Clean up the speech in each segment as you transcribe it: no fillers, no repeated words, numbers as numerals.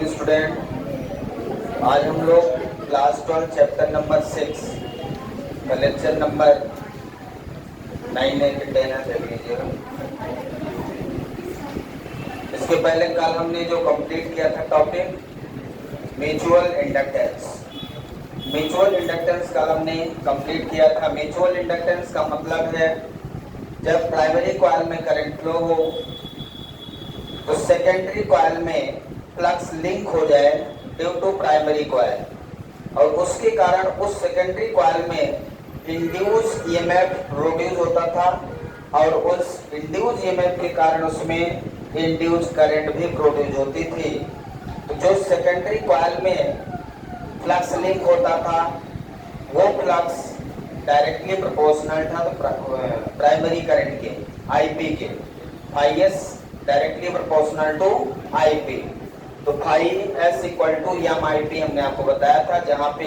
Morning student. आज हम लोग क्लास 12 चैप्टर नंबर 6 का लेक्चर नंबर 9 है कि 10 है देख लीजिएगा। इसके पहले कल हमने जो कंप्लीट किया था topic mutual inductance. Mutual inductance कल हमने कंप्लीट किया था। म्यूचुअल इंडक्टेंस का मतलब है जब प्राइमरी कॉइल में करंट फ्लो हो तो सेकेंडरी कॉइल में फ्लक्स लिंक हो जाए ड्यू टू प्राइमरी कॉइल और उसके कारण उस सेकेंडरी कॉइल में इंड्यूस ईएमएफ प्रोड्यूस होता था और उस इंड्यूस ईएमएफ के कारण उसमें इंड्यूस करंट भी प्रोड्यूस होती थी। तो जो सेकेंडरी कॉइल में फ्लक्स लिंक होता था वो फ्लक्स डायरेक्टली प्रोपोर्शनल था तो प्राइमरी करंट के आईपी के IS directly proportional to IP. तो phi S equal to M I P हमने आपको बताया था, जहां पे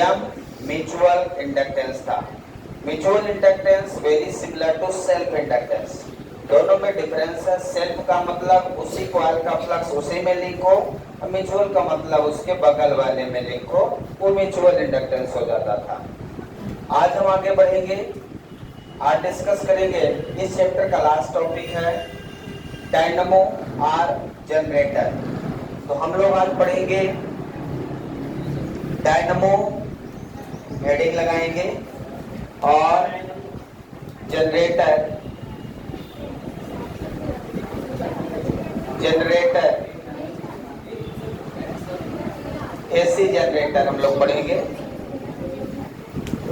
एम म्यूचुअल इंडक्टेंस था। Mutual inductance very similar to self inductance. दोनों में डिफरेंस है। सेल्फ का मतलब उसी कॉइल का फ्लक्स उसी में लिंक हो और म्यूचुअल का मतलब उसके बगल वाले में लिंक हो, वो म्यूचुअल इंडक्टेंस हो जाता था। आज हम आगे बढ़ेंगे, आज डिस्कस करेंगे। इस चैप्टर का लास्ट टॉपिक है डायनमो और जनरेटर। तो हम लोग आज पढ़ेंगे डायनमो, हेडिंग लगाएंगे, और जनरेटर एसी जनरेटर हम लोग पढ़ेंगे।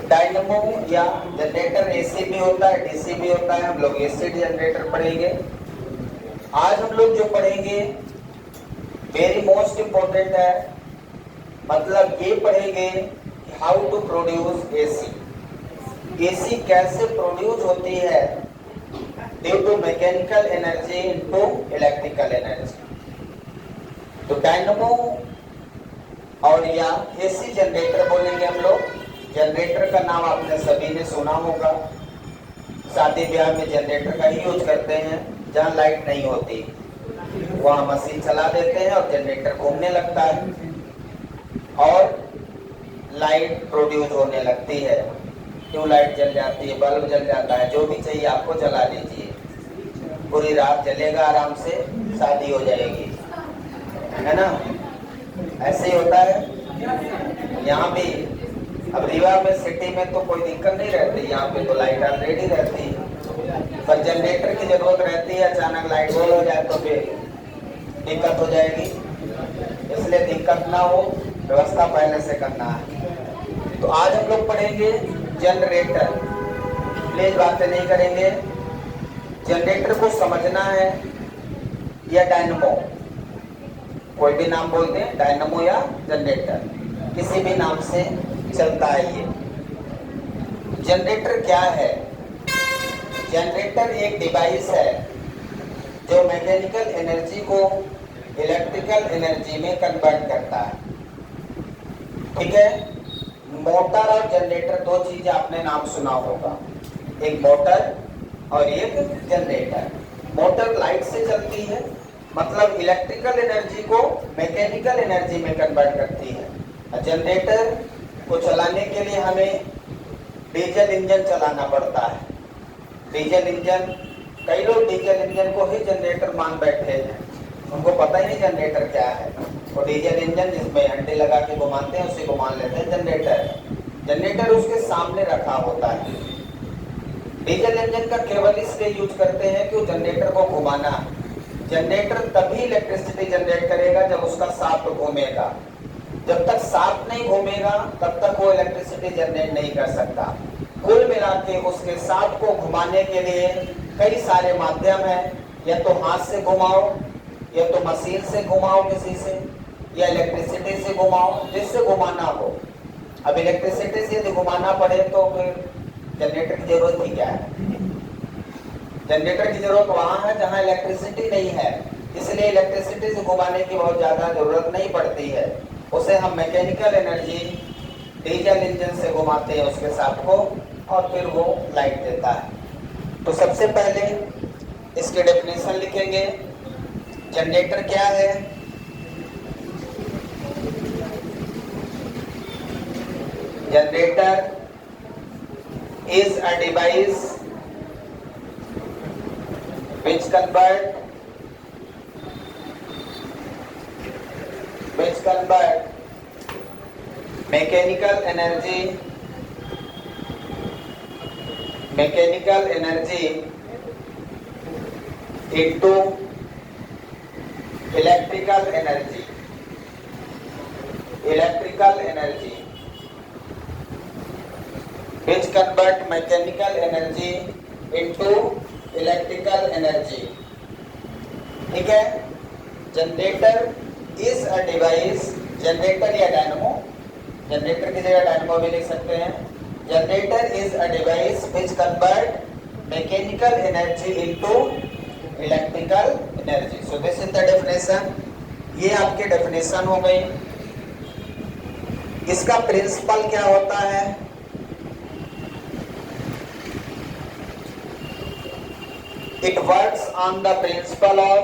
डायनमो या जनरेटर एसी भी होता है, डीसी भी होता है। हम लोग एसी जनरेटर पढ़ेंगे। आज हम लोग जो पढ़ेंगे वेरी मोस्ट इंपोर्टेंट है, मतलब ये पढ़ेंगे how to produce AC. AC कैसे प्रोड्यूस होती है due to mechanical energy into electrical energy. तो डायनमो और या एसी जनरेटर बोलेंगे हम लोग। जनरेटर का नाम आपने सभी ने सुना होगा। शादी ब्याह में जनरेटर का ही यूज करते हैं। जहाँ लाइट नहीं होती वहाँ मशीन चला देते हैं और जनरेटर घूमने लगता है और लाइट प्रोड्यूस होने लगती है। ट्यूबलाइट जल जाती है, बल्ब जल जाता है, जो भी चाहिए आपको जला लीजिए, पूरी रात जलेगा, आराम से शादी हो जाएगी, है ना। ऐसे ही होता है यहाँ भी। अब रीवा में सिटी में तो कोई दिक्कत नहीं रहती, यहाँ पे तो लाइट ऑलरेडी रहती है, पर जनरेटर की जरूरत रहती है। अचानक लाइट गोल हो जाए तो फिर दिक्कत हो जाएगी, इसलिए दिक्कत ना हो व्यवस्था पहले से करना है। तो आज हम लोग पढ़ेंगे जनरेटर। प्लीज बातें नहीं करेंगे। जनरेटर को समझना है या डायनमो, कोई भी नाम बोलते हैं, डायनमो या जनरेटर, किसी भी नाम से चलता है। ये जनरेटर क्या है? जनरेटर एक डिवाइस है जो मैकेनिकल एनर्जी को इलेक्ट्रिकल एनर्जी में कन्वर्ट करता है। ठीक है। मोटर और जनरेटर दो चीजें आपने नाम सुना होगा, एक मोटर और एक जनरेटर। मोटर लाइट से चलती है, मतलब इलेक्ट्रिकल एनर्जी को मैकेनिकल एनर्जी में कन्वर्ट करती है। जनरेटर को चलाने के लिए हमें डीजल इंजन चलाना पड़ता है। डीजल इंजन, कई लोग डीजल इंजन को ही जनरेटर मान बैठे हैं, उनको पता ही नहीं जनरेटर क्या है। वो डीजल इंजन जिसमें हंडी लगा के घुमाते हैं उसी को मान लेते हैं जनरेटर। जनरेटर उसके सामने रखा होता है। डीजल इंजन का केवल इसलिए यूज करते हैं कि जनरेटर को घुमाना है। जनरेटर तभी इलेक्ट्रिसिटी जनरेट करेगा जब उसका शाफ्ट घूमेगा। जब तक शाफ्ट नहीं घूमेगा तब तक वो इलेक्ट्रिसिटी जनरेट नहीं कर सकता। कुल मिला के उसके शाफ्ट को घुमाने के लिए कई सारे माध्यम हैं, या तो हाथ से घुमाओ, या तो मशीन से घुमाओ किसी से, या इलेक्ट्रिसिटी से घुमाओ, जिससे घुमाना हो। अब इलेक्ट्रिसिटी से यदि घुमाना पड़े तो फिर जनरेटर की जरूरत ही क्या है? जनरेटर की जरूरत वहां है जहां इलेक्ट्रिसिटी नहीं है, इसलिए इलेक्ट्रिसिटी से घुमाने की बहुत ज्यादा जरूरत नहीं पड़ती है। उसे हम मैकेनिकल एनर्जी डीजल इंजन से घुमाते हैं उसके शाफ्ट को, और फिर वो लाइट देता है। तो सबसे पहले इसकी डेफिनेशन लिखेंगे। जनरेटर क्या है? Generator is a device which convert mechanical energy into electrical energy which convert mechanical energy into electrical energy. ठीक है, generator is a device, generator या डायनमो, जनरेटर की जगह डायनमो भी लिख सकते हैं. Generator is a device which convert mechanical energy into electrical energy. So this is the definition. ये आपके डेफिनेशन हो गई. इसका प्रिंसिपल क्या होता है? It works on the principle of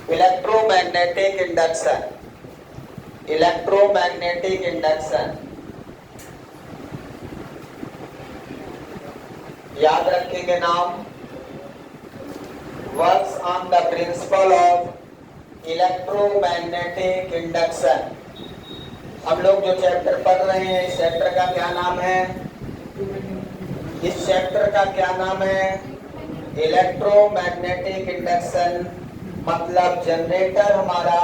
electromagnetic induction. याद रखेंगे नाम. Works on the principle of electromagnetic induction. हम लोग जो चैप्टर पढ़ रहे हैं, इस चैप्टर का क्या नाम है? Electromagnetic induction. मतलब जनरेटर हमारा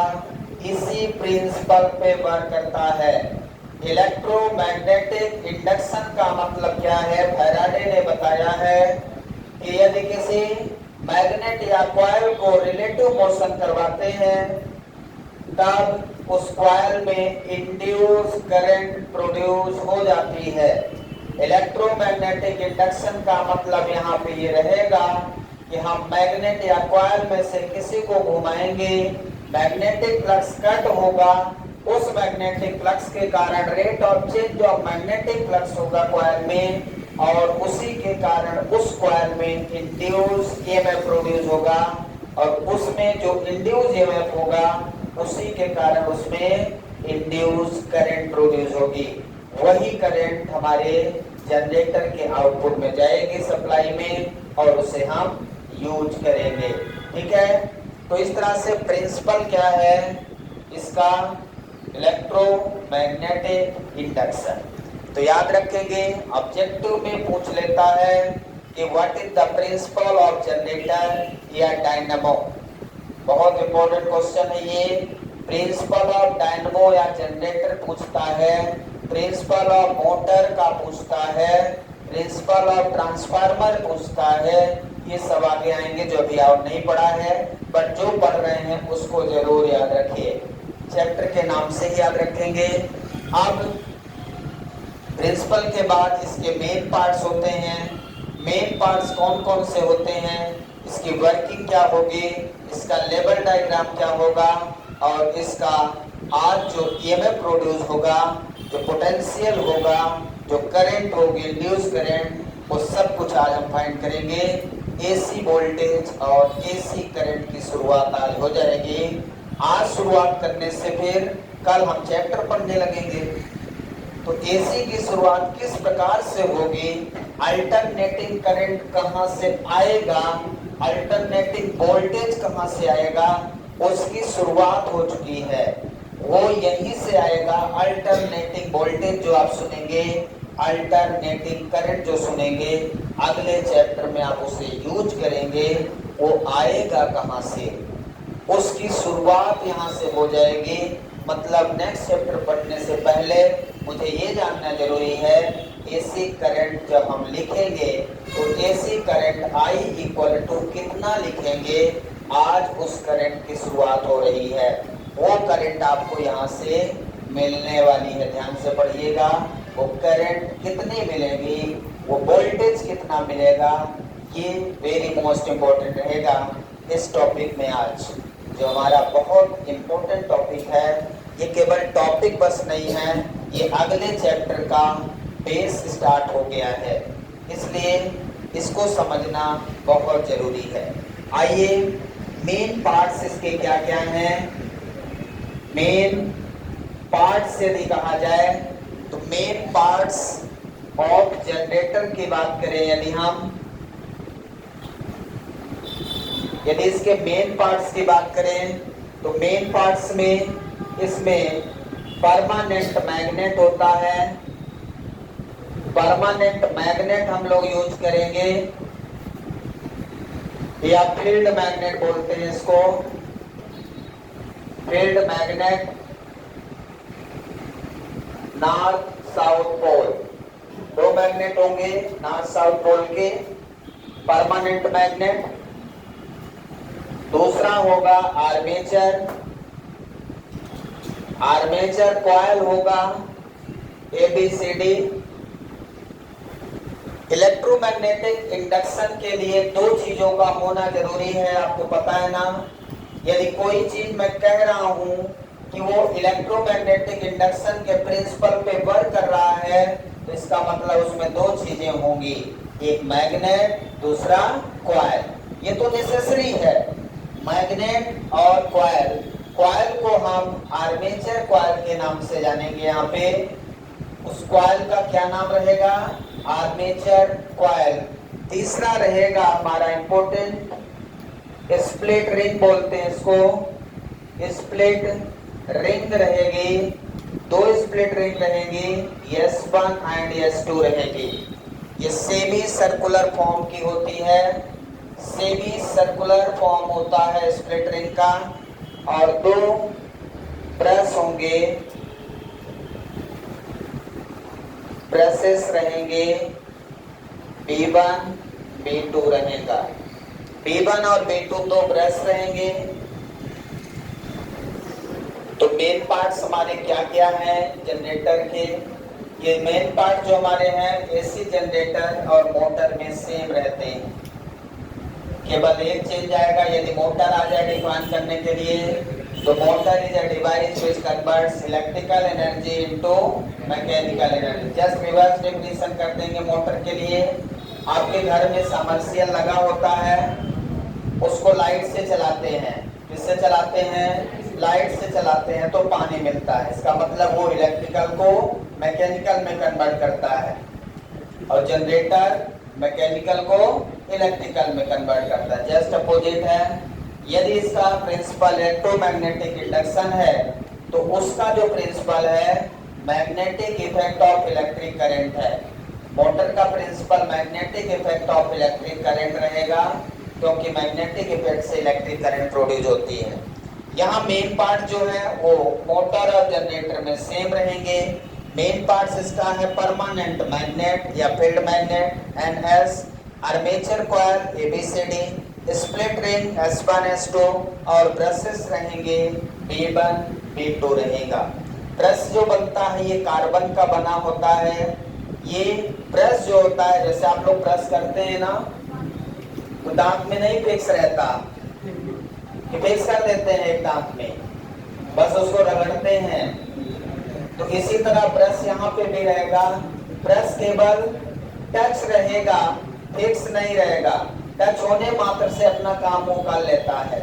इसी प्रिंसिपल पे वर्क करता है. इलेक्ट्रोमैग्नेटिक इंडक्शन का मतलब क्या है? फैराडे ने बताया है कि यदि किसी मैग्नेट या कॉइल को रिलेटिव मोशन करवाते हैं तब उस कॉइल में इंड्यूस करंट प्रोड्यूस हो जाती है. इलेक्ट्रोमैग्नेटिक इंडक्शन का मतलब यहाँ पे ये रहेगा कि हम मैग्नेट या कॉइल में से किसी को घुमाएंगे, मैग्नेटिक फ्लक्स कट होगा, उस मैग्नेटिक फ्लक्स के कारण rate of change of magnetic flux होगा कॉइल में, और उसी के कारण उस कॉइल में इंड्यूस ईएमएफ प्रोड्यूस होगा, और उसमें जो इंड्यूस ईएमएफ होगा उसी के कारण उसमें इंड्यूस करंट प्रोड्यूस होगी. वही करंट हमारे जनरेटर के आउटपुट में जाएगी सप्लाई में, और उसे हम यूज करेंगे. ठीक है, तो इस तरह से प्रिंसिपल क्या है इसका? Electromagnetic induction. तो याद रखेंगे, ऑब्जेक्टिव में पूछ लेता है कि what is the principle of generator या डायनामो. बहुत इंपॉर्टेंट क्वेश्चन है ये. प्रिंसिपल ऑफ डायनामो या जनरेटर पूछता है, प्रिंसिपल ऑफ मोटर का पूछता है, प्रिंसिपल ऑफ ट्रांसफार्मर पूछता है. ये सब आगे आएंगे जो अभी आप नहीं पढ़ा है, बट जो पढ़ रहे हैं उसको जरूर याद रखिए. चैप्टर के नाम से ही याद रखेंगे. अब प्रिंसिपल के बाद इसके मेन पार्ट्स होते हैं. मेन पार्ट्स कौन कौन से होते हैं, इसकी वर्किंग क्या होगी, इसका लेवल डायग्राम क्या होगा, और इसका आज जो ईएमएफ प्रोड्यूस होगा, जो पोटेंशियल होगा, जो करंट होगी, इंड्यूस करंट, वो सब कुछ आज हम फाइंड करेंगे. एसी वोल्टेज और एसी करंट की शुरुआत आज हो जाएगी. आज शुरुआत करने से फिर कल हम चैप्टर पढ़ने लगेंगे. तो एसी की शुरुआत किस प्रकार से होगी, अल्टरनेटिंग करंट कहां से आएगा, अल्टरनेटिंग वोल्टेज कहां से आएगा, उसकी शुरुआत हो चुकी है. वो यहीं से आएगा. अल्टरनेटिंग वोल्टेज जो आप सुनेंगे, अल्टरनेटिंग करंट जो सुनेंगे, अगले चैप्टर में आप उसे यूज करेंगे. वो आएगा कहां से, उसकी शुरुआत यहां से हो जाएगी. मतलब नेक्स्ट चैप्टर पढ़ने से पहले मुझे ये जानना जरूरी है, एसी करंट जब हम लिखेंगे तो AC current I equal to कितना लिखेंगे. आज उस करंट की शुरुआत हो रही है. वो करंट आपको यहाँ से मिलने वाली है. ध्यान से पढ़िएगा. वो करंट कितनी मिलेगी, वो वोल्टेज कितना मिलेगा, ये वेरी मोस्ट इम्पोर्टेंट रहेगा इस टॉपिक में. आज जो हमारा बहुत इम्पोर्टेंट टॉपिक है, ये केवल टॉपिक बस नहीं है, ये अगले चैप्टर का बेस स्टार्ट हो गया है. इसलिए इसको समझना बहुत जरूरी है। आइए मेन पार्ट्स इसके क्या क्या हैं। मेन पार्ट्स यदि कहा जाए तो मेन पार्ट्स ऑफ जनरेटर की बात करें यदि इसके मेन पार्ट्स की बात करें तो मेन पार्ट्स में इसमें परमानेंट मैग्नेट होता है। परमानेंट मैग्नेट हम लोग यूज करेंगे या फील्ड मैग्नेट बोलते हैं इसको। Field magnet north south pole, दो मैग्नेट होंगे नॉर्थ साउथ पोल के, परमानेंट मैग्नेट। दूसरा होगा आर्मेचर, आर्मेचर कॉइल होगा ABCD। इलेक्ट्रोमैग्नेटिक इंडक्शन के लिए दो चीजों का होना जरूरी है, आपको पता है ना। यदि कोई चीज मैं कह रहा हूं कि वो इलेक्ट्रोमैग्नेटिक इंडक्शन के प्रिंसिपल पे वर्क कर रहा है तो इसका मतलब उसमें दो चीजें होंगी, एक मैग्नेट, दूसरा कॉइल। ये तो नेसेसरी है, मैग्नेट और कॉइल। कॉइल को हम आर्मेचर कॉइल के नाम से जानेंगे। यहाँ पे उस कॉइल का क्या नाम रहेगा, आर्मेचर कॉइल। तीसरा रहेगा हमारा इंपॉर्टेंट स्प्लिट रिंग बोलते हैं इसको, स्प्लिट रिंग रहेगी। दो स्प्लिट रिंग रहेंगी, S1 एंड S2 रहेगी। ये सेमी सर्कुलर फॉर्म की होती है, सेमी सर्कुलर फॉर्म होता है स्प्लिट रिंग का। और दो ब्रश होंगे, ब्रशेस रहेंगे, B1 B2 रहेगा। B1 और B2 दो ब्रश रहेंगे। तो मेन पार्ट्स हमारे क्या क्या हैं जनरेटर के। ये मेन पार्ट जो हमारे हैं एसी जनरेटर और मोटर में सेम रहते हैं, केवल एक चेंज आएगा। यदि मोटर आ जाए डिफाइन करने के लिए तो motor is a device which converts electrical energy into mechanical energy. Just reverse definition कर देंगे मोटर के लिए। आपके घर में समर्सिबल लगा होता है, उसको लाइट से चलाते हैं। किससे चलाते हैं, लाइट से चलाते हैं तो पानी मिलता है। इसका मतलब वो इलेक्ट्रिकल को मैकेनिकल में कन्वर्ट करता है और जनरेटर मैकेनिकल को इलेक्ट्रिकल में कन्वर्ट करता है। जस्ट अपोजिट है। यदि इसका प्रिंसिपल इलेक्ट्रोमैग्नेटिक इंडक्शन है तो उसका जो प्रिंसिपल है magnetic effect of electric current है। मोटर का principle magnetic effect of electric current रहेगा, क्योंकि मैग्नेटिक इफेक्ट से इलेक्ट्रिक करंट प्रोड्यूस होती है। यहाँ मेन पार्ट जो है वो मोटर और जनरेटर में सेम रहेंगे। मेन पार्ट्स इसका है परमानेंट मैग्नेट या field magnet NS, armature coil ABCD, split ring S1 S2 और ब्रशेस रहेंगे B1 B2 रहेगा। ब्रश जो बनता है ये कार्बन का बना होता है। ये ब्रश जो होता है, जैसे आप लोग ब्रश करते हैं ना तो दांत में नहीं फिक्स रहता, फिक्स कर देते हैं एक दांत में, बस उसको रगड़ते हैं। तो इसी तरह ब्रश यहाँ पे भी रहेगा। ब्रश केवल टच रहेगा, फिक्स नहीं रहेगा। टच होने मात्र से अपना काम वो कर लेता है,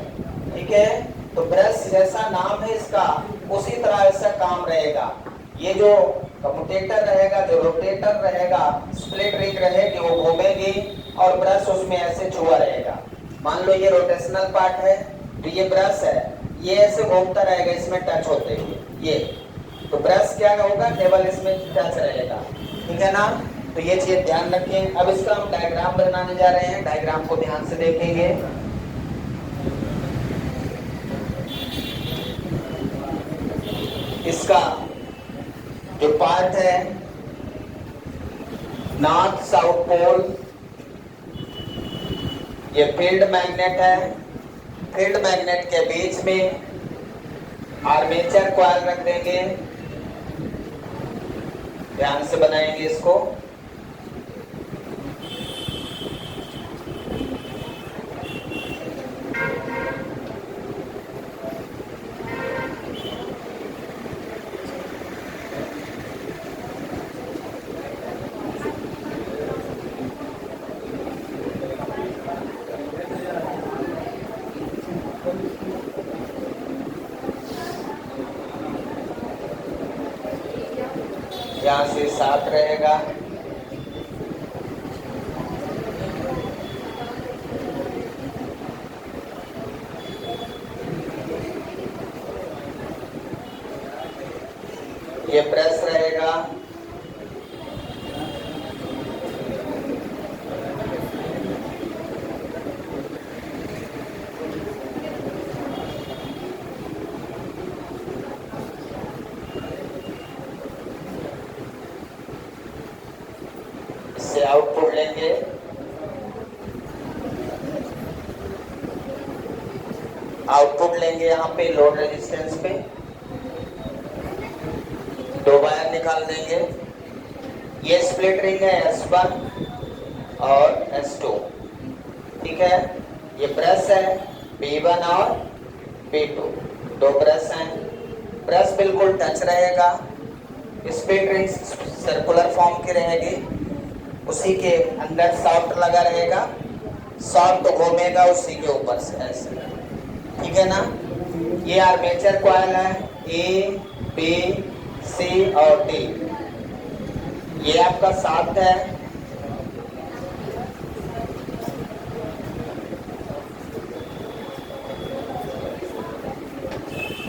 ठीक है। तो ब्रश जैसा नाम है इसका उसी तरह ऐसा काम रहेगा। ये जो कम्यूटेटर रहेगा, जो रोटेटर रहेगा, स्प्लिट रिंग रहेगी, वो घूमेगी और ब्रश उसमें ऐसे छुआ रहेगा। मान लो ये रोटेशनल पार्ट है तो ये ब्रश है, ये ऐसे घूमता रहेगा इसमें टच होते हुए। ये तो ब्रश क्या होगा, केवल इसमें टच रहेगा, ठीक है ना। तो ये चीज ध्यान रखें। अब इसका हम डायग्राम बनाने जा रहे हैं, डायग्राम को ध्यान से देखेंगे। इसका जो पार्ट है नॉर्थ साउथ पोल, ये फील्ड मैग्नेट है। फील्ड मैग्नेट के बीच में आर्मेचर कॉइल रख देंगे, ध्यान से बनाएंगे इसको। यहाँ से 7 रहेगा, ये प्रेस रहेगा, इससे आउटपुट लेंगे, आउटपुट लेंगे यहाँ पे लोड रेजिस्टेंस पे, 2 वायर निकाल देंगे। ये स्प्लिट रिंग है S1 और S2, ठीक है। ये ब्रश है P1 और P2, 2 ब्रश हैं। ब्रश बिल्कुल टच रहेगा, स्प्लिट रिंग सर्कुलर फॉर्म की रहेगी, उसी के अंदर सॉफ्ट लगा रहेगा, सॉफ्ट घूमेगा उसी के ऊपर से ऐसे, ठीक है ना। ये आर्मेचर कॉइल है A, B, C और D, ये आपका शाफ्ट है।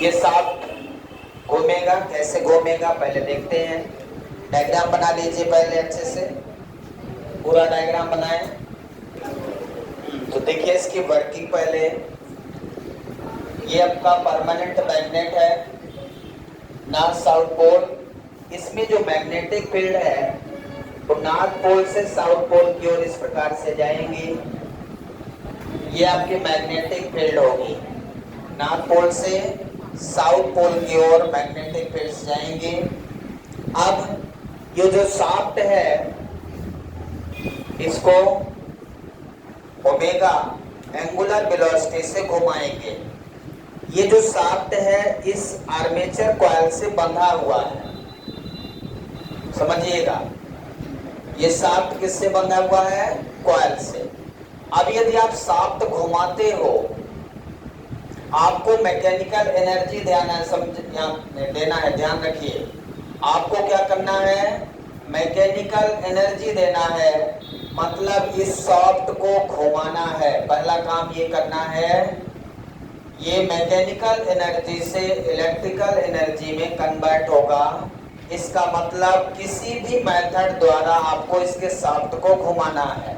ये शाफ्ट घूमेगा, कैसे घूमेगा पहले देखते हैं। डायग्राम बना लीजिए पहले, अच्छे से पूरा डायग्राम बनाएं। तो देखिए इसकी वर्किंग पहले। ये आपका परमानेंट मैग्नेट है, नॉर्थ साउथ पोल। इसमें जो मैग्नेटिक फील्ड है वो नॉर्थ पोल से साउथ पोल की ओर इस प्रकार से जाएंगी। ये आपकी मैग्नेटिक फील्ड होगी, नॉर्थ पोल से साउथ पोल की ओर मैग्नेटिक फील्ड जाएंगे। अब ये जो शाफ्ट है इसको ओमेगा एंगुलर वेलोसिटी से घुमाएंगे। ये जो शाफ्ट है इस आर्मेचर कॉइल से बंधा हुआ है, समझिएगा। ये शाफ्ट किससे बंधा हुआ है? कॉइल से। अब यदि आप शाफ्ट घुमाते हो, आपको मैकेनिकल एनर्जी देना है, ध्यान रखिए। आपको क्या करना है? मैकेनिकल एनर्जी देना है, मतलब इस शाफ्ट को घुमाना है। पहला काम ये करना है, ये मैकेनिकल एनर्जी से इलेक्ट्रिकल एनर्जी में कन्वर्ट होगा। इसका मतलब किसी भी मेथड द्वारा आपको इसके शाफ्ट को घुमाना है।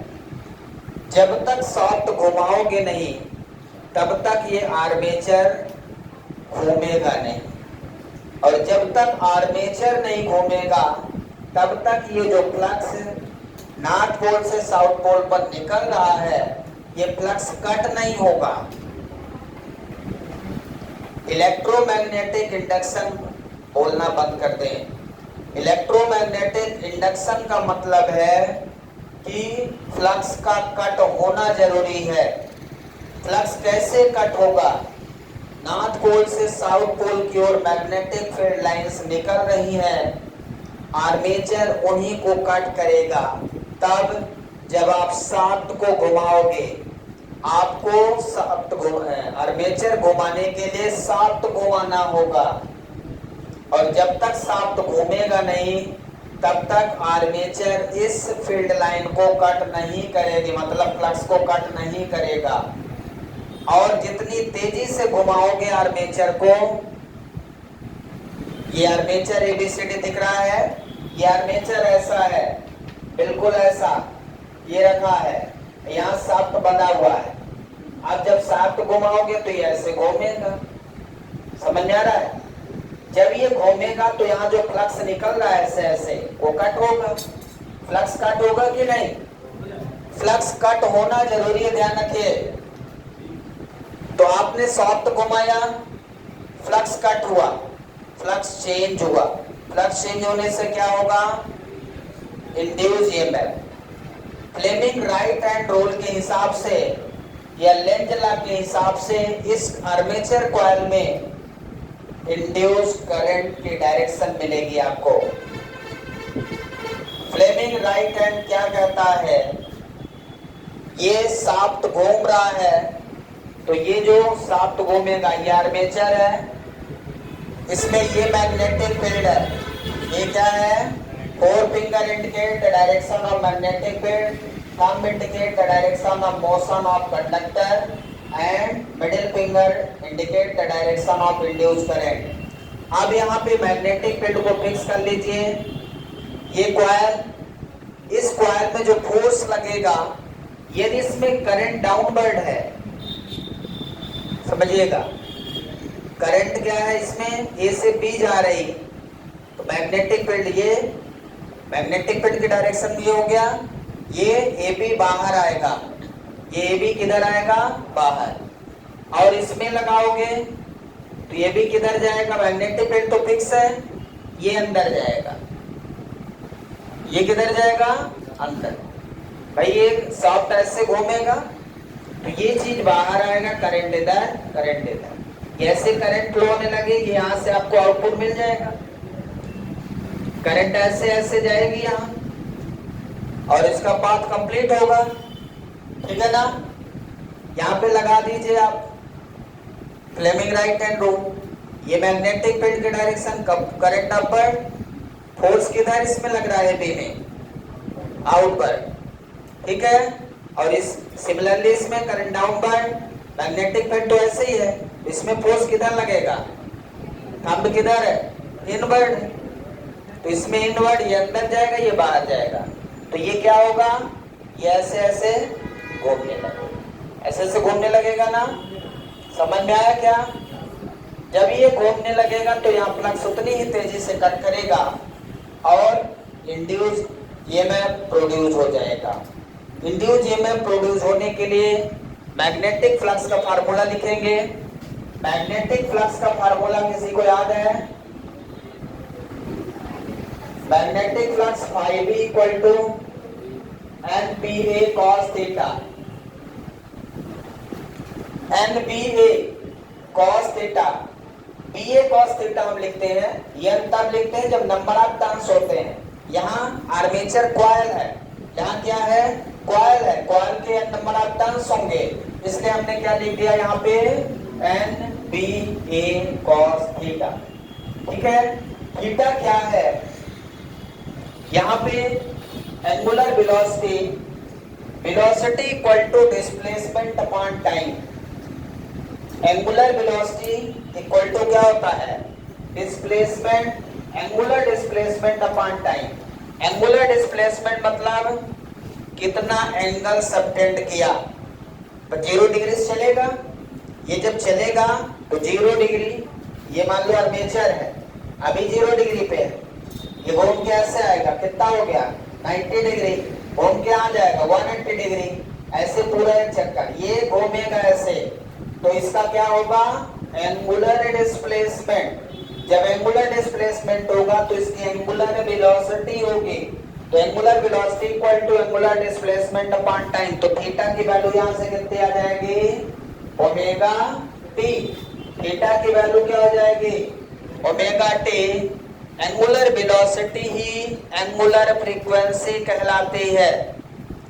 जब तक शाफ्ट घुमाओगे नहीं तब तक ये आर्मेचर घूमेगा नहीं, और जब तक आर्मेचर नहीं घूमेगा तब तक ये जो फ्लक्स नॉर्थ पोल से साउथ पोल पर निकल रहा है ये फ्लक्स कट नहीं होगा। इलेक्ट्रोमैग्नेटिक इंडक्शन बोलना बंद कर दें। इलेक्ट्रोमैग्नेटिक इंडक्शन का मतलब है कि फ्लक्स का कट होना जरूरी है। फ्लक्स कैसे कट होगा? नॉर्थ पोल से साउथ पोल की ओर मैग्नेटिक फील्ड लाइंस निकल रही हैं, आर्मेचर उन्हीं को कट करेगा। तब जब आप शाफ्ट को घुमाओगे, आपको आर्मेचर घुमाने के लिए शाफ्ट घुमाना होगा, और जब तक शाफ्ट घूमेगा नहीं तब तक आर्मेचर इस फील्ड लाइन को कट नहीं करेगी, मतलब फ्लक्स को कट नहीं करेगा। और जितनी तेजी से घुमाओगे आर्मेचर को, ये आर्मेचर एबीसीडी दिख रहा है, ये आर्मेचर ऐसा है, बिल्कुल ऐसा ये रखा है, यहाँ शाफ्ट बंधा हुआ है। अब जब शाफ्ट घुमाओगे तो ये ऐसे घूमेगा, समझ में आ रहा है? जब ये घूमेगा तो यहाँ जो फ्लक्स निकल रहा है ऐसे ऐसे, वो कट होगा। फ्लक्स कट होगा कि नहीं? फ्लक्स कट होना जरूरी है, ध्यान रखिए। तो आपने शाफ्ट घुमाया, फ्लक्स कट हुआ, फ्लक्स चेंज हुआ। फ्लक्स चेंज होने से क्या होगा? Induce EMF. Fleming right hand rule के हिसाब से या लेंज लॉ के हिसाब से इस आर्मेचर कॉइल में इंड्यूस करंट की डायरेक्शन मिलेगी आपको। फ्लेमिंग राइट हैंड क्या कहता है? ये शाफ्ट घूम रहा है, तो ये जो शाफ्ट घूमेगा ये आर्मेचर है, इसमें ये मैग्नेटिक फील्ड है, ये क्या है? Forefinger indicate the direction of magnetic field, thumb indicate the direction of motion of conductor, and middle finger indicate the direction of induced current. अब यहाँ पे मैग्नेटिक फील्ड को फिक्स कर लीजिए। ये कॉइल, इस कॉइल में जो फोर्स लगेगा, यदि इसमें करंट डाउनवर्ड है, समझिएगा, करंट क्या है इसमें, ए से बी जा रही, तो मैग्नेटिक फील्ड, ये मैग्नेटिक फील्ड की डायरेक्शन ये हो गया, ये ए बी बाहर आएगा, ये ए बी किधर आएगा, बाहर, और इसमें लगाओगे तो ये भी किधर जाएगा, मैग्नेटिक फील्ड तो फिक्स है, ये अंदर जाएगा, ये किधर जाएगा, अंदर। भाई ये सॉफ्ट ऐसे घूमेगा तो ये चीज बाहर आएगा, करंट इधर, करंट इधर, कैसे करंट फ्लो होने लगेगी, यहाँ से आपको आउटपुट मिल जाएगा, करंट ऐसे ऐसे जाएगी यहाँ, और इसका पाथ कंप्लीट होगा, ठीक है ना। यहाँ पे लगा दीजिए आप फ्लेमिंग राइट हैंड रूल, ये मैग्नेटिक फील्ड की डायरेक्शन, करंट अपवर्ड, फोर्स किधर इसमें लग रहा है, बी में, आउटवर्ड, ठीक है। और इस सिमिलरली इसमें करंट डाउनवर्ड, मैग्नेटिक फील्ड तो ऐसे ही है, इसमें फोर्स किधर लगेगा, थंब किधर है, इनवर्ड, तो इसमें इनवर्ड, ये अंदर जाएगा, ये बाहर जाएगा, तो ये क्या होगा, ये ऐसे ऐसे घूमने लगेगा, ऐसे ऐसे घूमने लगेगा ना, समझ में आया क्या। जब ये घूमने लगेगा तो यहाँ फ्लक्स उतनी ही तेजी से कट करेगा और इंड्यूस ईएमएफ प्रोड्यूस हो जाएगा। इंड्यूस ईएमएफ प्रोड्यूस होने के लिए मैग्नेटिक फ्लक्स का फार्मूला लिखेंगे। मैग्नेटिक फ्लक्स का फार्मूला किसी को याद है? Magnetic flux phi B equal to NBA cos theta, NBA cos theta, BA cos theta हम लिखते हैं, ये तब लिखते हैं जब नंबर ऑफ टर्न्स होते हैं। यहाँ आर्मेचर कॉइल है, यहाँ क्या है, कॉइल है, कॉइल के नंबर ऑफ टर्न्स होंगे, इसलिए हमने क्या लिख दिया यहाँ पे, NBA cos थीटा, ठीक है। थीटा क्या है, यहाँ पे angular velocity, velocity equal to displacement upon time. Angular velocity equal to क्या होता है, displacement, angular displacement upon time. Angular displacement मतलब कितना एंगल सबटेंड किया, तो 0 डिग्री से चलेगा, ये जब चलेगा तो 0 डिग्री, ये मान लो आर्मेचर है, अभी 0 डिग्री पे है, ये घूम के ऐसे आएगा, कितना हो गया 90 डिग्री, घूम के आ जाएगा 180 डिग्री, ऐसे पूरा एक चक्कर, ये घूमेगा ऐसे, तो इसका क्या होगा, एंगुलर डिस्प्लेसमेंट। जब एंगुलर डिस्प्लेसमेंट होगा तो इसकी एंगुलर वेलोसिटी होगी, तो angular velocity equal to angular displacement upon time. तो थीटा की वैल्यू यहां से कितनी आ जाएगी, ओमेगा टी। थीटा की वैल्यू क्या हो जाएगी, ओमेगा टी। एंगुलर वेलोसिटी ही एंगुलर फ्रीक्वेंसी कहलाती है।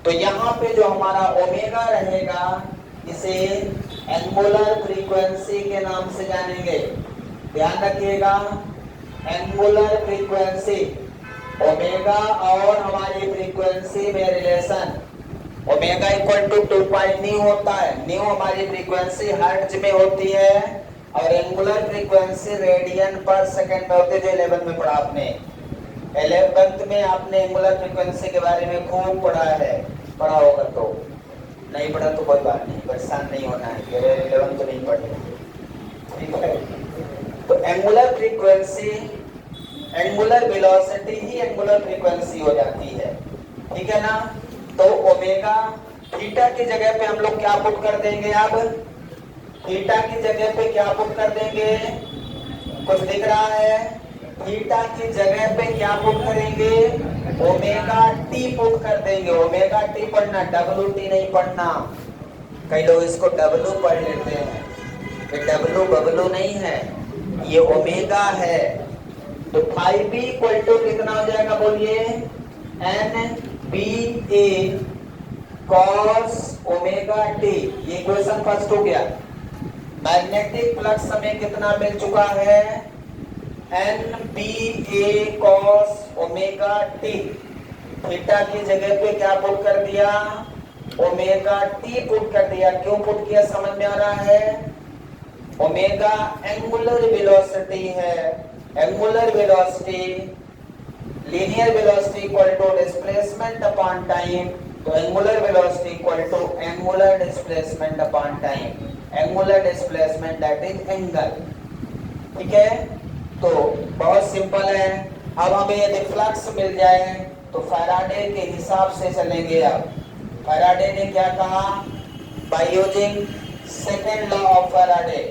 तो यहाँ पे जो हमारा ओमेगा रहेगा, इसे एंगुलर फ्रीक्वेंसी के नाम से जानेंगे, ध्यान रखिएगा, एंगुलर फ्रीक्वेंसी, ओमेगा और हमारी फ्रीक्वेंसी में relation, omega equal to 2 pi nu होता है, न्यू हमारी फ्रीक्वेंसी हर्ट्ज में होती है, और एंगुलर फ्रीक्वेंसी रेडियन पर सेकंड में होती है, जो 11 में पढ़ा आपने, 11th में आपने एंगुलर फ्रीक्वेंसी के बारे में खूब पढ़ा है, पढ़ा होगा, तो नहीं पढ़ा तो कोई बात नहीं, परेशान नहीं होना है, 11 तो नहीं पढ़े, ठीक है। तो एंगुलर फ्रीक्वेंसी, एंगुलर वेलोसिटी ही एंगुलर फ्रीक्वेंसी हो जाती है, ठीक है ना। तो ओमेगा, थीटा की जगह पे हम लोग क्या पुट कर देंगे, अब थीटा की जगह पे क्या पुट कर देंगे, कुछ दिख रहा है, थीटा की जगह पे क्या पुट करेंगे, ओमेगा टी पुट कर देंगे। ओमेगा टी पढ़ना, डब्ल्यू टी नहीं पढ़ना, कई लोग इसको डब्ल्यू पढ़ लेते हैं, ये डब्ल्यू बब्लू नहीं है, ये ओमेगा है। तो फाई बी इक्वल टू कितना हो जाएगा, बोलिए, एन बी ए कॉस ओमेगा टी। ये क्वेश्चन फर्स्ट हो गया। मैग्नेटिक फ्लक्स हमें कितना मिल चुका है, एन बी ए कॉस ओमेगा टी, थीटा की जगह पे क्या पुट कर दिया, ओमेगा टी पुट कर दिया। क्यों पुट किया समझ में आ रहा है? ओमेगा एंगुलर वेलोसिटी है, angular velocity, linear velocity equal to displacement upon time, तो angular velocity equal to angular displacement upon time, angular displacement that is angle. ठीक है, तो बहुत सिंपल है। अब हमें यदि फ्लक्स मिल जाए तो फैराडे के हिसाब से चलेंगे। अब फैराडे ने क्या कहा, by using second law of Faraday,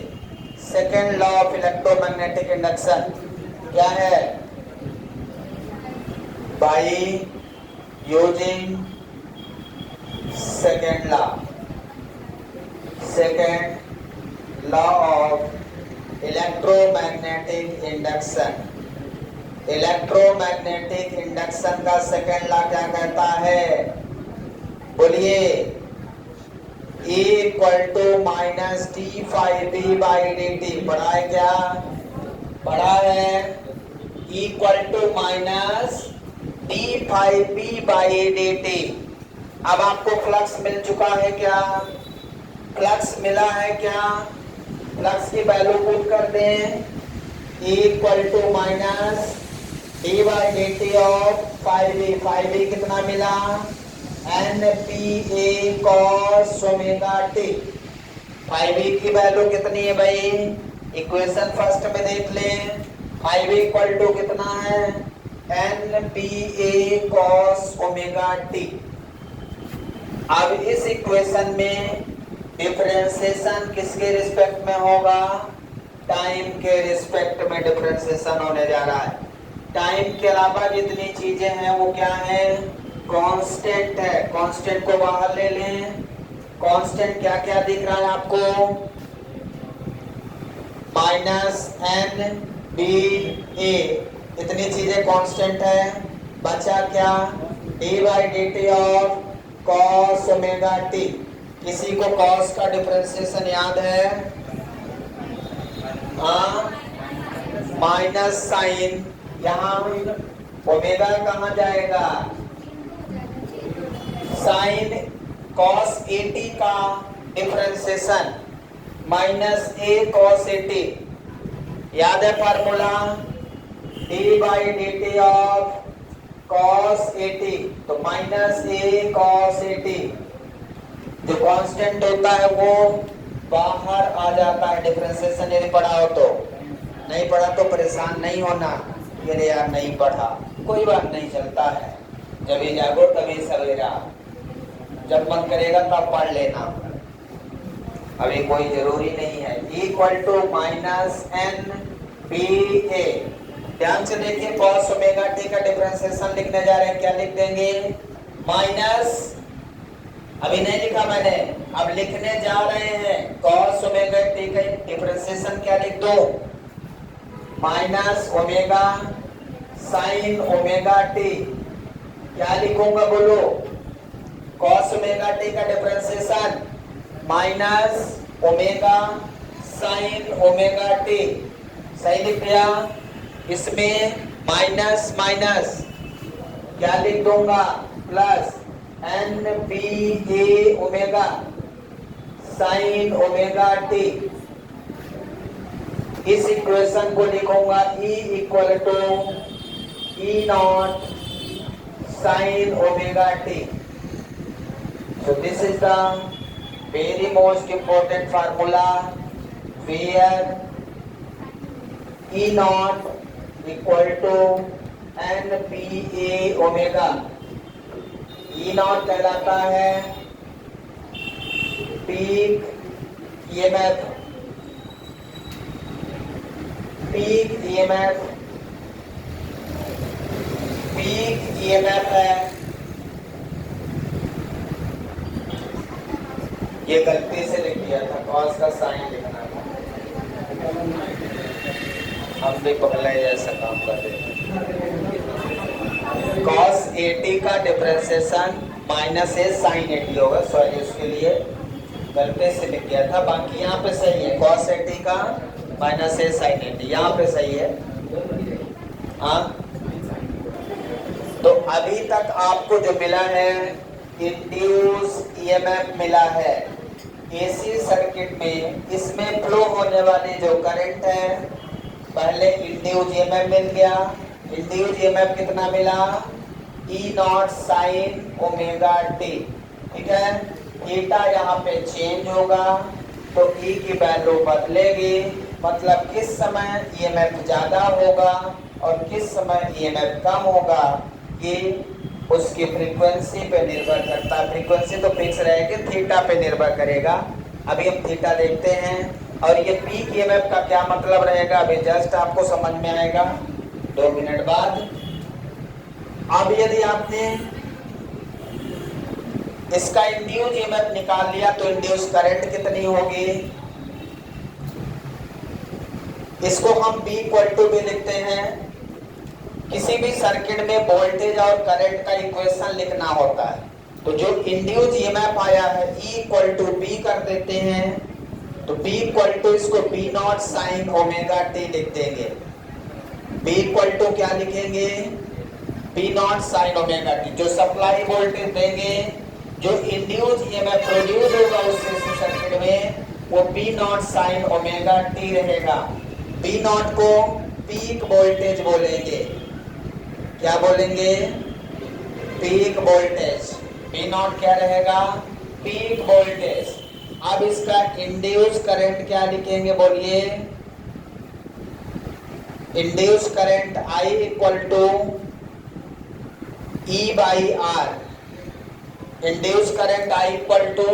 second law of electromagnetic induction क्या है, by using second law, second law of electromagnetic induction, electromagnetic induction का सेकेंड लॉ क्या कहता है, बोलिए, E equal to minus T phi B by D T. पढ़ा है क्या, पढ़ा है, E equal to minus D phi B by D T. अब आपको फ्लक्स मिल चुका है क्या, फ्लक्स मिला है क्या, फ्लक्स की वैल्यू पुट कर दें, E equal to minus D by D T of phi B कितना मिला, N P A cos omega T. Phi B की वैल्यू कितनी है भाई, इक्वेशन फर्स्ट में देख लें, फाइव बी इक्वल टू कितना है, N P A cos omega T. अब इस इक्वेशन में डिफरेंशिएशन किसके रिस्पेक्ट में होगा, टाइम के रिस्पेक्ट में डिफरेंशिएशन होने जा रहा है। टाइम के अलावा जितनी चीजें हैं वो क्या है, कांस्टेंट है। कांस्टेंट को बाहर ले लें, कांस्टेंट क्या क्या दिख रहा है आपको, माइनस एन बी ए, इतनी चीजें कांस्टेंट है। बचा क्या, D by D T of cos omega T. किसी को कॉस का डिफरेंशिएशन याद है, हाँ, माइनस साइन, यहाँ ओमेगा कहाँ जाएगा, साइन कॉस ए टी का differentiation minus A cos A T. याद है formula, D by D T of cos A T, तो minus A cos A T. जो कांस्टेंट होता है वो बाहर आ जाता है डिफरेंशिएशन, यदि पढ़ा हो तो। नहीं पढ़ा तो परेशान नहीं होना, ये यार नहीं पढ़ा, कोई बात नहीं, चलता है, जब ये जागो तभी सवेरा, जब मन करेगा तब पढ़ लेना, अभी कोई जरूरी नहीं है। Equal to minus N B A. ध्यान से देखिए, कॉस ओमेगा टी का डिफरेंशिएशन लिखने जा रहे हैं, क्या लिख देंगे, माइनस, अभी नहीं लिखा मैंने, अब लिखने जा रहे हैं, कॉस ओमेगा टी का डिफरेंशिएशन क्या लिख दो, minus omega sine omega T. क्या लिखूंगा बोलो, कॉस ओमेगा टी का differentiation minus omega sine omega T. सही लिख दिया, इसमें माइनस माइनस क्या लिख दूंगा, plus N B A omega sine omega T. इस इक्वेशन को लिखूंगा E equal to E naught sine omega T. So this is the very most important formula where E naught equal to NPA omega। E naught कहलाता है peak EMF, peak EMF, peak EMF है। ये गलती से लिख दिया था, cos का साइन लिखना था, हम भी पहले ऐसा काम कर रहे हैं। कॉस 80 का डिफरेंशिएशन माइनस ए साइन 80 होगा, सॉरी उसके लिए गलती से लिख गया था, बाकी यहाँ पे सही है, कॉस 80 का माइनस ए साइन 80 यहाँ पे सही है। हाँ तो अभी तक आपको जो मिला है इंड्यूस ईएमएफ मिला है एसी सर्किट में, इसमें फ्लो होने वाली जो करंट है, पहले इंड्यूस ईएमएफ मिल गया। इंड्यूस ईएमएफ कितना मिला? ई नॉट साइन ओमेगा टी। ठीक है, थीटा यहाँ पे चेंज होगा तो ई की वैल्यू बदलेगी, मतलब किस समय ईएमएफ ज्यादा होगा और किस समय ईएमएफ कम होगा, ये उसकी फ्रीक्वेंसी पे निर्भर करता है। फ्रीक्वेंसी तो फिक्स रहेगी, थीटा पे निर्भर करेगा। अभी हम थीटा देखते हैं और ये पीक ईएमएफ का क्या मतलब रहेगा अभी जस्ट आपको समझ में आएगा 2 मिनट बाद। अब यदि आपने इसका इंड्यूस ईएमएफ निकाल लिया तो इंड्यूस करंट कितनी होगी, इसको हम B इक्वल टू भी लिखते हैं। किसी भी सर्किट में वोल्टेज और करंट का इक्वेशन लिखना होता है, तो जो इंड्यूस ईएमएफ आया है E इक्वल टू बी कर देते हैं, तो B इक्वल टू इसको B naught sine omega T लिख देंगे। B इक्वल टू क्या लिखेंगे? B naught sine omega T. जो सप्लाई वोल्टेज देंगे, जो इंड्यूस ईएमएफ प्रोड्यूस होगा उस सर्किट में, वो B naught sine omega T रहेगा। बी नॉट को पीक वोल्टेज बोलेंगे। क्या बोलेंगे? Peak voltage. बी नॉट क्या रहेगा? Peak voltage. अब इसका इंड्यूस करंट क्या लिखेंगे बोलिए? Induce current I equal to E by R. Induce current I equal to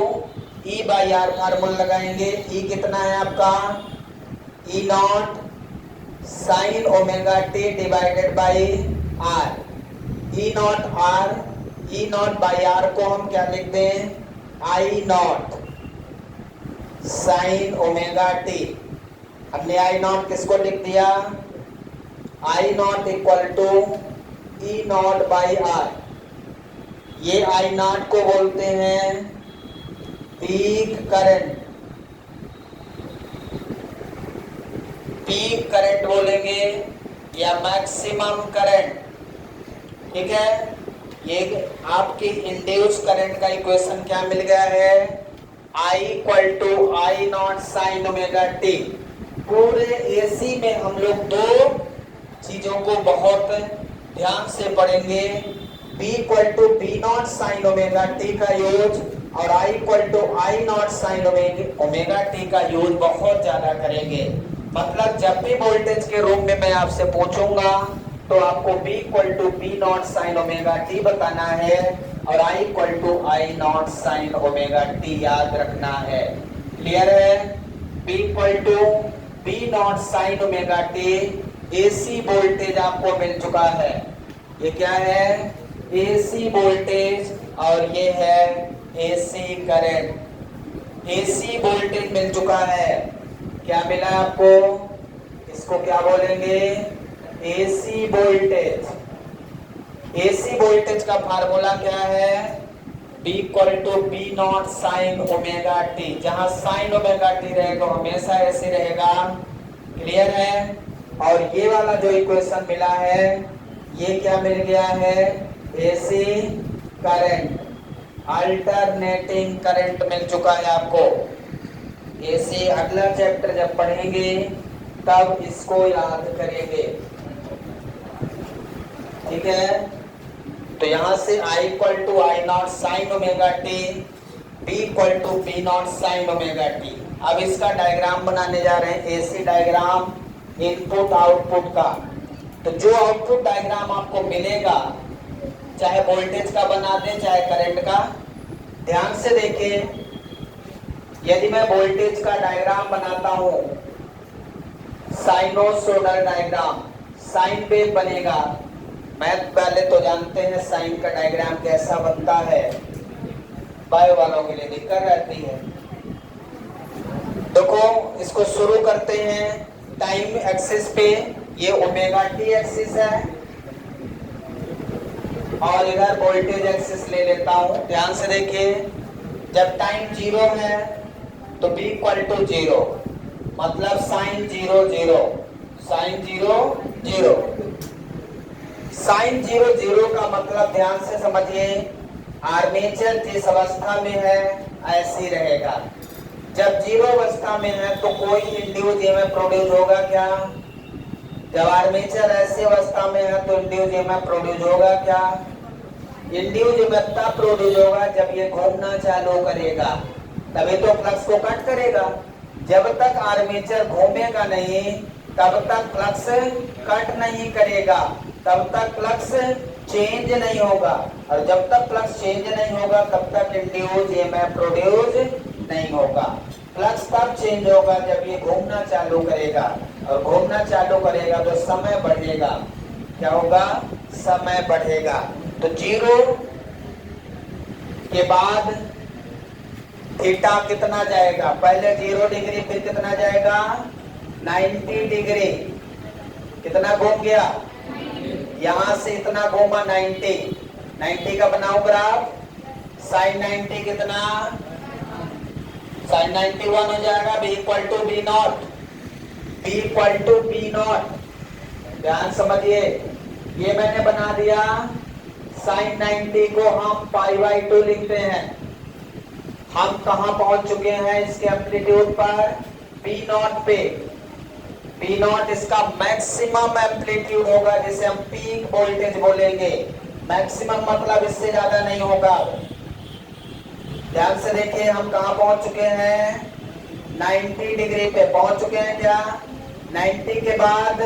E by R formula लगाएंगे। ई कितना है आपका? E naught sine omega T divided by R. E naught R, E naught by are को हम क्या लिख दें? I naught sine omega T. हमने आई नॉट किसको लिख दिया? I naught equal to E naught by R. ये आई नॉट को बोलते हैं पीक करंट। पीक करंट बोलेंगे या मैक्सिमम करंट। ठीक है, ये आपकी इंड्यूस करंट का इक्वेशन क्या मिल गया है? I equal to I naught sine omega T. पूरे एसी में हम लोग दो चीजों को बहुत ध्यान से पढ़ेंगे। B equal to B naught sine omega T का यूज और I equal to I naught sine omega T का यूज बहुत ज्यादा करेंगे। मतलब जब भी वोल्टेज के रूप में मैं आपसे पूछूंगा तो आपको B equal to B naught sine omega T बताना है और I equal to I naught sine omega T याद रखना है। क्लियर है? B equal to B naught sine omega T AC voltage आपको मिल चुका है। ये क्या है? एसी वोल्टेज और ये है एसी करंट। एसी वोल्टेज मिल चुका है। क्या मिला आपको? इसको क्या बोलेंगे? AC voltage. एसी वोल्टेज का फार्मूला क्या है? B equal to B naught sine omega T. जहां साइन ओमेगा टी रहेगा हमेशा ऐसे रहेगा। क्लियर है? और ये वाला जो इक्वेशन मिला है, ये क्या मिल गया है? एसी करंट, अल्टरनेटिंग करंट मिल चुका है आपको। एसी अगला चैप्टर जब पढ़ेंगे तब इसको याद करेंगे। ठीक है, तो यहां से I equal to I naught sine omega T, B equal to B naught sine omega T. अब इसका डायग्राम बनाने जा रहे हैं, एसी डायग्राम इनपुट आउटपुट का। तो जो आउटपुट डायग्राम आपको मिलेगा, चाहे वोल्टेज का बना दें चाहे करंट का, ध्यान से देखिए। यदि मैं वोल्टेज का डायग्राम बनाता हूं, साइनोसोडल डायग्राम, साइन वेव बनेगा। मैथ पहले तो जानते हैं साइन का डायग्राम कैसा बनता है, बायो वालों के लिए दिक्कत रहती है। देखो, इसको शुरू करते हैं टाइम एक्सिस पे, ये ओमेगा टी एक्सिस है और इधर वोल्टेज एक्सिस ले लेता हूं। ध्यान से देखिए, जब टाइम 0 है तो B इक्वल टू 0, मतलब साइन 0 0, साइन 0 0। साइन 0 0 का मतलब ध्यान से समझिए, आर्मेचर जिस अवस्था में है ऐसी रहेगा। जब 0 अवस्था में है तो कोई इंड्यूस ईएमएफ प्रोड्यूस होगा क्या? जब आर्मेचर ऐसी अवस्था में है तो इंड्यूस ईएमएफ प्रोड्यूस होगा क्या? इंड्यूस ईएमएफ तब प्रोड्यूस होगा जब ये घूमना चालू करेगा, तभी तो फ्लक्स को कट करेगा। जब तक आर्मेचर घूमेगा नहीं तब तक फ्लक्स कट नहीं करेगा, तब तक फ्लक्स चेंज नहीं होगा, और जब तक फ्लक्स चेंज नहीं होगा तब तक इंड्यूस ईएमएफ प्रोड्यूस नहीं होगा। फ्लक्स तब चेंज होगा जब ये घूमना चालू करेगा, और घूमना चालू करेगा तो समय बढ़ेगा। क्या होगा? समय बढ़ेगा। तो 0 के बाद थीटा कितना जाएगा? पहले 0 डिग्री, फिर कितना जाएगा? 90 डिग्री। कितना घूम गया? यहां से इतना घूमा 90 का बनाओ ग्राफ। साइन 90 कितना? साइन 91 हो जाएगा। B equal to B naught, B equal to B naught. ध्यान समझिए, ये मैंने बना दिया। साइन 90 को हम π/2 लिखते हैं। हम कहां पहुंच चुके हैं इसके एम्पलीट्यूड पर? बी नॉट पे। बी नॉट इसका मैक्सिमम एम्पलीट्यूड होगा, जिसे हम पीक वोल्टेज बोलेंगे। मैक्सिमम मतलब इससे ज्यादा नहीं होगा। ध्यान से देखिए, हम कहां पहुंच चुके हैं? 90 डिग्री पे पहुंच चुके हैं क्या? 90 के बाद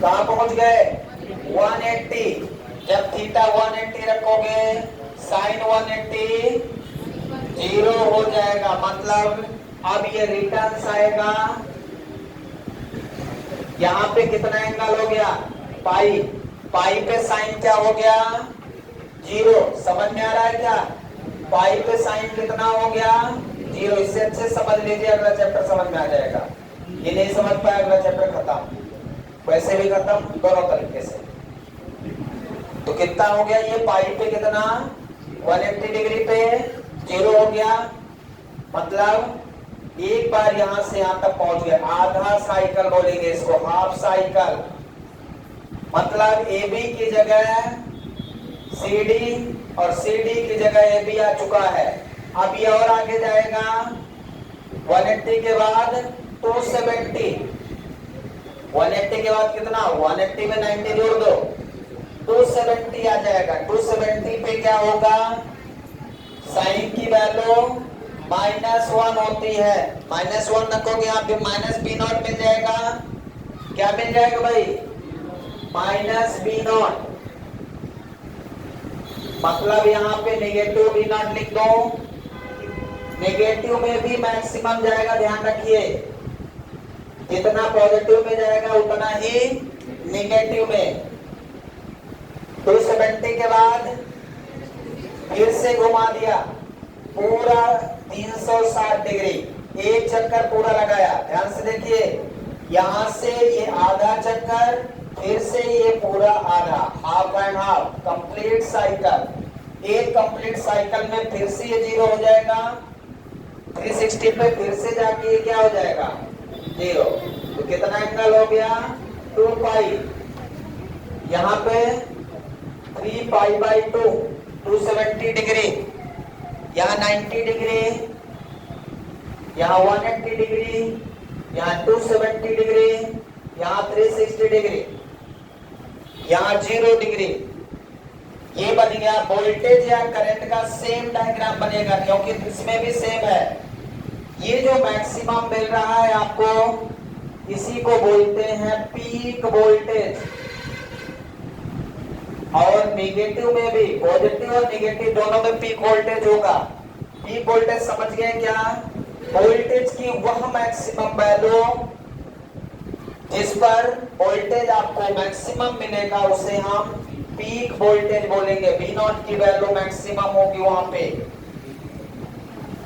कहां पहुंच गए? 180। जब थीटा 180 रखोगे, साइन 180 0 हो जाएगा। मतलब अब ये रिटर्न आएगा। यहां पे कितना एंगल हो गया? पाई। पाई पे साइन क्या हो गया? 0। समझ में आ रहा है क्या? पाई पे साइन कितना हो गया? 0। इससे अच्छे समझ लीजिए, अगला चैप्टर समझ में आ जाएगा। ये नहीं समझ पाया, अगला चैप्टर खत्म। वैसे भी खत्म, दोनों तरीके से। तो कितना हो गया? ये पाई पे कितना? 180 डिग्री पे 0 हो गया। मतलब एक बार यहां से यहां तक पहुंच गए। आधा साइकिल बोलेंगे इसको, हाफ साइकिल। मतलब AB की जगह CD और CD की जगह AB आ चुका है। अब ये और आगे जाएगा। 180 के बाद 270। 180 के बाद कितना? 180 में 90 जोड़ दो, 270 आ जाएगा। 270 पे क्या होगा? साइन की वैल्यू -1 होती है। -1 रखोगे यहाँ पे -B नॉट मिल जाएगा। क्या मिल जाएगा भाई? -B not. मतलब यहाँ पे नेगेटिव B नॉट लिख दो। नेगेटिव में भी मैक्सिमम जाएगा, ध्यान रखिए। जितना पॉजिटिव में जाएगा उतना ही नेगेटिव में। 270 के बाद फिर से घुमा दिया पूरा 360 डिग्री। एक चक्कर पूरा लगाया। ध्यान से देखिए, यहां से ये आधा चक्कर, फिर से ये पूरा आधा, half and half, complete cycle. एक कंप्लीट साइकिल में फिर से ये 0 हो जाएगा। 360 पे फिर से जाके ये क्या हो जाएगा? 0। तो कितना एंगल हो गया? 2 पाई। यहाँ पे 3 π/2, 270 डिग्री। यहाँ 90 डिग्री, यहाँ 180 डिग्री, यहाँ 270 डिग्री, यहाँ 360 डिग्री, यहाँ 0 डिग्री। ये बन गया वोल्टेज या करंट का सेम डायग्राम बनेगा, क्योंकि इसमें भी सेम है। ये जो मैक्सिमम मिल रहा है आपको, इसी को बोलते हैं पीक वोल्टेज। और नेगेटिव में भी, पॉजिटिव और नेगेटिव दोनों में पीक वोल्टेज होगा। पीक वोल्टेज समझ गए क्या? वोल्टेज की वह मैक्सिमम वैल्यू जिस पर वोल्टेज आपको मैक्सिमम मिलेगा उसे हम पीक वोल्टेज बोलेंगे। V नॉट की वैल्यू मैक्सिमम होगी वहां पे।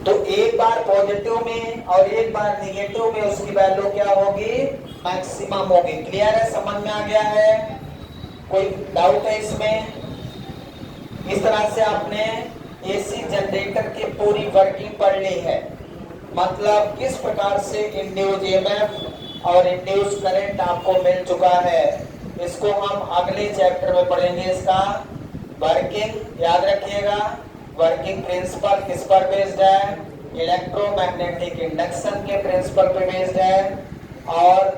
तो एक बार पॉजिटिव में और एक बार नेगेटिव में उसकी वैल्यू क्या होगी? मैक्सिमम होगी। क्लियर है? समझ में आ गया है? कोई डाउट है इसमें? इस तरह से आपने एसी जनरेटर की पूरी वर्किंग पढ़ ली है। मतलब किस प्रकार से इंड्यूस ईएमएफ और इंड्यूस करंट आपको मिल चुका है। इसको हम अगले चैप्टर में पढ़ेंगे। इसका वर्किंग याद रखिएगा। वर्किंग प्रिंसिपल किस पर बेस्ड है? इलेक्ट्रोमैग्नेटिक इंडक्शन के प्रिंसिपल पे बेस्ड है। और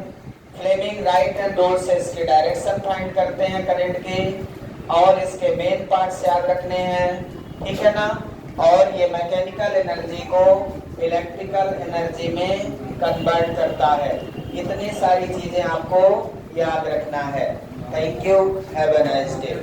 फ्लेमिंग राइट एंड रूल से इसकी डायरेक्शन फाइंड करते हैं करंट की, और इसके मेन पार्ट्स याद रखने हैं, ठीक है ना। और ये मैकेनिकल एनर्जी को इलेक्ट्रिकल एनर्जी में कन्वर्ट करता है। इतनी सारी चीजें आपको याद रखना है। Thank you, have a nice day.